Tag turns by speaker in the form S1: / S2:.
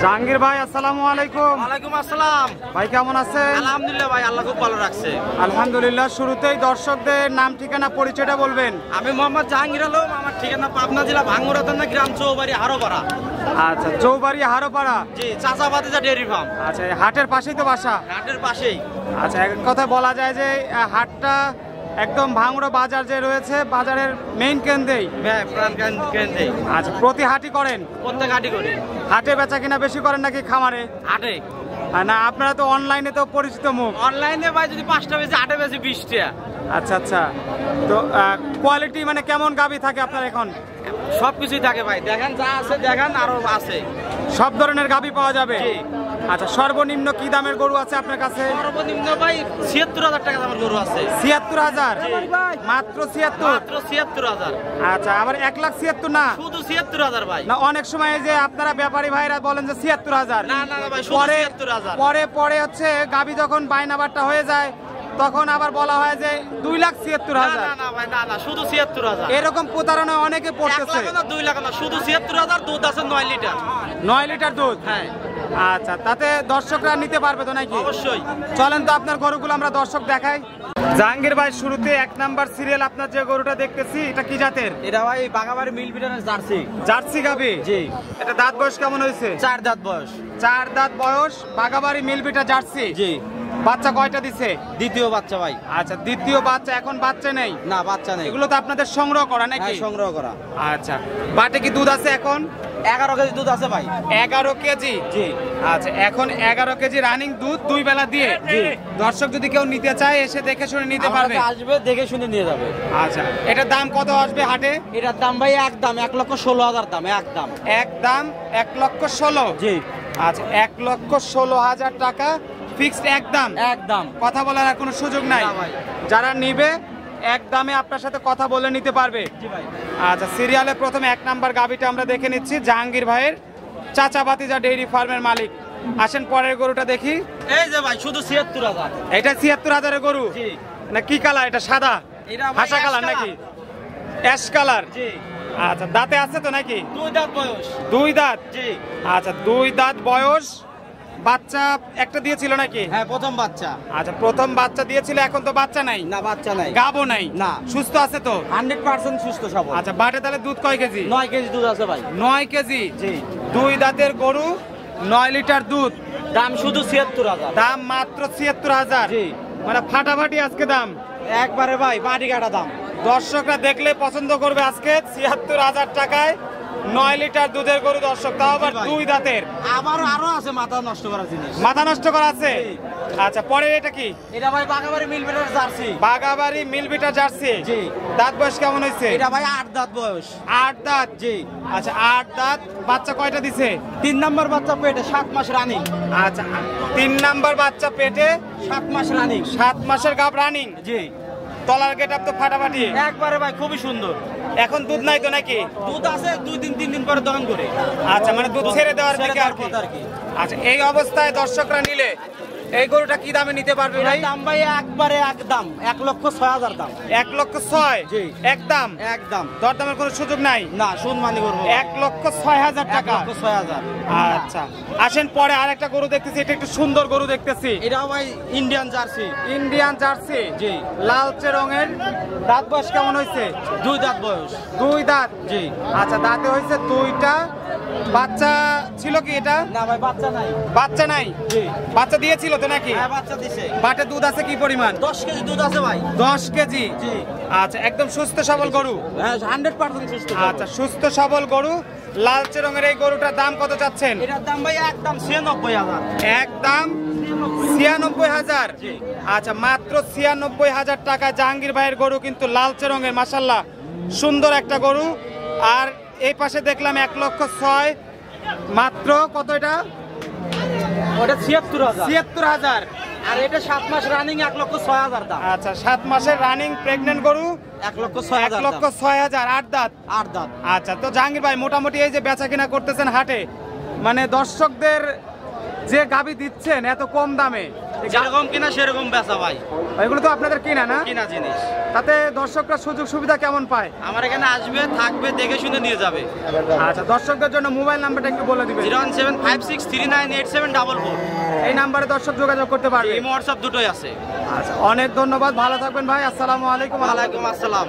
S1: জাহাঙ্গীর ভাই আসসালামু আলাইকুম।
S2: ওয়ালাইকুম আসসালাম।
S1: ভাই কেমন আছেন?
S2: আলহামদুলিল্লাহ ভাই, আল্লাহ খুব ভালো রাখছে।
S1: আলহামদুলিল্লাহ। শুরুতেই দর্শকদের নাম ঠিকানা পরিচয়টা বলবেন।
S2: আমি মোহাম্মদ জাহাঙ্গীর আলম, আমার ঠিকানা পাবনা জেলা ভাঙ্গুড়া থানা, গ্রাম চৌবাড়ি হারোপাড়া।
S1: আচ্ছা, চৌবাড়ি হারোপাড়া।
S2: জি, চাচা ভাতিজা ডেয়ারি ফার্ম।
S1: আচ্ছা, হাটের পাশেই তো বাসা?
S2: হাটের পাশেই।
S1: আচ্ছা, এক কথা বলা যায় যে হাটটা একদম ভাঙ্গুড়া বাজার যে রয়েছে, বাজারের মেইন কেন্দ্রেই।
S2: হ্যাঁ, প্রাণ কেন্দ্রে।
S1: আচ্ছা, প্রতি হাটই করেন?
S2: প্রত্যেক হাটই করি।
S1: হাটে বেচা কিনা বেশি করেন নাকি খামারে?
S2: হাটে।
S1: না, আপনারা তো অনলাইনে তো পরিচিত মুখ।
S2: অনলাইনে ভাই যদি 5টা বেশি, হাটে বেশি 20টা।
S1: আচ্ছা আচ্ছা, তো কোয়ালিটি মানে কেমন গাভী থাকে আপনার এখন?
S2: সবকিছুই থাকে ভাই, দেখেন যা আছে দেখেন, আরো আছে।
S1: সব ধরনের গাভী পাওয়া যাবে?
S2: জি।
S1: আচ্ছা, সর্বনিম্ন কি দামের গরু আছে আপনার কাছে?
S2: সর্বনিম্ন ভাই 76,000 টাকা দামের গরু আছে।
S1: 76,000?
S2: জি।
S1: মাত্র 76?
S2: মাত্র 76,000।
S1: আচ্ছা, আবার 1,76,000 না?
S2: শুধু 76,000 ভাই।
S1: না, অনেক সময় যে আপনারা ব্যাপারী ভাইরা বলেন যে 76,000।
S2: না না ভাই, শুধু 76,000।
S1: পরে হচ্ছে গাভী যখন বাইনাবারটা হয়ে যায় তখন আবার বলা হয় যে 2,76,000।
S2: না না ভাই, না না, শুধু 76,000।
S1: এরকম প্রতারণা অনেকে পড়তেছে।
S2: 1 লাখ না 2 লাখ না, শুধু 76,000। দুধ আছে 9 লিটার।
S1: 9 লিটার দুধ?
S2: হ্যাঁ।
S1: আচ্ছা, তাতে দর্শকরা নিতে পারবে তো নাকি?
S2: অবশ্যই।
S1: চলেন তো আপনার গরুগুলো আমরা দর্শক দেখাই। জাহাঙ্গীর ভাই, শুরুতে 1 নাম্বার সিরিয়াল আপনার যে গরুটা দেখতেছি, এটা কি জাতের?
S2: এটা ভাই বাগাবাড়ি মিল বিটারের জার্সি।
S1: জার্সি গাভী?
S2: জি।
S1: এটা দাঁত বয়স কেমন হয়েছে?
S2: 4 দাঁত বয়স।
S1: 4 দাঁত বয়স, বাগাবাড়ি মিলবিটা জার্সি।
S2: জি।
S1: বাচ্চা কয়টা দিছে?
S2: দ্বিতীয় বাচ্চা ভাই।
S1: আচ্ছা, দ্বিতীয় বাচ্চা। এখন বাচ্চা নেই?
S2: না, বাচ্চা নেই।
S1: এগুলো তো আপনাদের সংগ্রহ করা নাকি?
S2: হ্যাঁ, সংগ্রহ করা।
S1: আচ্ছা, বাটে কি দুধ আছে এখন?
S2: 11 কেজি দুধ আছে ভাই।
S1: 11 কেজি?
S2: জি।
S1: আচ্ছা, এখন 11 কেজি রানিং দুধ 2 বেলা দিয়ে?
S2: জি।
S1: দর্শক যদি কেউ নিতে চায় এসে দেখে শুনে নিতে পারবে?
S2: আসবে, দেখে শুনে নিয়ে যাবে।
S1: আচ্ছা, এটার দাম কত আসবে হাটে?
S2: এটার দাম ভাই একদম 1,16,000 দাম। একদম
S1: 1,16,000?
S2: জি।
S1: আচ্ছা, 1,16,000 টাকা ফিক্সড একদম?
S2: একদম।
S1: কথা বলার আর কোনো সুযোগ নাই?
S2: না ভাই।
S1: যারা নিবে এক দামে আপনার সাথে কথা বলে নিতে পারবে?
S2: জি ভাই।
S1: আচ্ছা, সিরিয়ালে প্রথমে 1 নাম্বার গাভীটা আমরা দেখে নিচ্ছি। জাহাঙ্গীর ভাইয়ের চাচা ভাতিজা ডেইরি ফার্মের মালিক। আসেন পরের গরুটা দেখি।
S2: এই যে ভাই, শুধু 76,000।
S1: এটা 76,000 এর গরু?
S2: জি।
S1: না, কি কালার এটা? সাদা?
S2: এটা ভাই
S1: হাসা কালার নাকি? Ash colour?
S2: জি।
S1: আচ্ছা, দাঁতে আছে তো নাকি?
S2: 2 দাঁত বয়স।
S1: 2 দাঁত?
S2: জি।
S1: আচ্ছা, 2 দাঁত বয়স। বাচ্চা একটা দিয়েছিল নাকি?
S2: হ্যাঁ, প্রথম বাচ্চা।
S1: আচ্ছা, প্রথম বাচ্চা দিয়েছিল, এখন তো বাচ্চা নাই?
S2: না, বাচ্চা নাই।
S1: গাবও নাই?
S2: না।
S1: সুস্থ আছে তো?
S2: 100% সুস্থ সবল।
S1: আচ্ছা, বাটে তাহলে দুধ কয় কেজি?
S2: 9 কেজি দুধ আছে ভাই।
S1: 9 কেজি?
S2: জি।
S1: 2 দাঁতের গরু, 9 লিটার দুধ।
S2: দাম শুধু 76,000।
S1: দাম মাত্র 76,000?
S2: জি।
S1: মানে ফাটাফাটি আজকে দাম
S2: একবারে ভাই, বাড়ি কাটা দাম।
S1: দর্শকরা দেখলে পছন্দ করবে আজকে 76,000 টাকায় 9 লিটার দুধের গরু। দর্শক, তাও আবার 2 দাঁতের।
S2: আরো আছে মাথা নষ্ট করার জিনিস।
S1: মাথা নষ্ট করা আছে? আচ্ছা, পরে এটা কি?
S2: এটা ভাই বাগাবাড়ি মিল বিটার জার্সি।
S1: বাগাবাড়ি মিলবিটা জার্সি?
S2: জি।
S1: দাঁত বয়স কেমন হয়েছে?
S2: এটা ভাই 8 দাঁত বয়স।
S1: 8 দাঁত?
S2: জি।
S1: আচ্ছা, 8 দাঁত। বাচ্চা কয়টা দিছে?
S2: 3 নাম্বার বাচ্চা পেটে, 7 মাস রানিং।
S1: আচ্ছা, 3 নাম্বার বাচ্চা পেটে,
S2: 7 মাস রানিং।
S1: 7 মাসের গাব রানিং?
S2: জি।
S1: তলার গেট আপ তো ফাটাফাটি।
S2: একবারে ভাই, খুবই সুন্দর।
S1: এখন দুধ নাই তো নাকি?
S2: দুধ আছে 2-3 দিন পরে দহন করে।
S1: আচ্ছা, মানে দুধ ছেড়ে দেওয়ার
S2: ছেড়ে
S1: দিকে আর
S2: দেওয়ার
S1: কি?
S2: পথ আর কি।
S1: আচ্ছা, এই অবস্থায় দর্শকরা নিলে এই গরুটা কি দামে নিতে পারবে ভাই?
S2: দাম ভাই একবারে একদম 1,06,000 দাম।
S1: 1,06,000?
S2: জি।
S1: একদম?
S2: একদম।
S1: দরদামের কোনো সুযোগ নাই?
S2: না, সম্মানী করবো।
S1: 1,06,000 টাকা?
S2: 1,06,000।
S1: আচ্ছা, আসেন পরে আরেকটা গরু দেখতেছি। এটা একটু সুন্দর গরু দেখতেছি।
S2: এটাও ভাই ইন্ডিয়ান জার্সি।
S1: Indian Jersey?
S2: জি।
S1: লালচে রঙের। দাঁত বয়স কেমন হয়েছে?
S2: 2 দাঁত বয়স।
S1: 2 দাঁত?
S2: জি।
S1: আচ্ছা, দাঁতে হয়েছে 2টা। বাচ্চা ছিল কি এটা?
S2: না ভাই, বাচ্চা নাই।
S1: বাচ্চা নাই?
S2: জি।
S1: বাচ্চা দিয়েছিল তো নাকি?
S2: হ্যাঁ, বাচ্চা দিছে।
S1: বাটে দুধ আছে কি পরিমাণ?
S2: 10 কেজি দুধ আছে ভাই।
S1: 10 কেজি?
S2: জি।
S1: আচ্ছা, একদম সুস্থ সবল গরু?
S2: হ্যাঁ, 100% সুস্থ।
S1: আচ্ছা, সুস্থ সবল গরু। লালচে রঙের এই গরুটার দাম কত চাচ্ছেন?
S2: এটার দাম ভাই একদম 96,000।
S1: একদম 96,000?
S2: জি।
S1: আচ্ছা, মাত্র 96,000 টাকা জাহাঙ্গীর ভাইয়ের গরু, কিন্তু লালচে রঙের, মাশাআল্লাহ সুন্দর একটা গরু। আর এই পাশে দেখলাম 1,06,000 মাত্র। কত এটা?
S2: ওটা 76,000।
S1: 76,000?
S2: আর এটা 7 মাস রানিং, 1,06,000 দাম।
S1: আচ্ছা, 7 মাসের রানিং প্রেগনেন্ট গরু,
S2: 1,06,000।
S1: 1,06,000। 8 দাঁত?
S2: 8 দাঁত।
S1: আচ্ছা, তো জাহাঙ্গীর ভাই মোটামুটি এই যে বেচা কিনা করতেছেন হাটে, মানে দর্শকদের যে গাভী দিচ্ছেন এত কম দামে,
S2: যেরকম কিনা সেরকম বেচা ভাই,
S1: এগুলো তো আপনাদের কিনা না?
S2: কিনা জিনিস।
S1: তাতে দর্শকরা সুযোগ সুবিধা কেমন পায়?
S2: আমার এখানে আসবে, থাকবে, দেখে শুনে নিয়ে যাবে।
S1: আচ্ছা, দর্শকদের জন্য মোবাইল নাম্বারটা একটু বলে দিবেন।
S2: 01756398744।
S1: এই নাম্বারে দর্শক যোগাযোগ করতে পারবে।
S2: এই হোয়াটসঅ্যাপ দুটোই আছে।
S1: আচ্ছা, অনেক ধন্যবাদ, ভালো থাকবেন ভাই। আসসালামু আলাইকুম।
S2: ওয়ালাইকুম আসসালাম।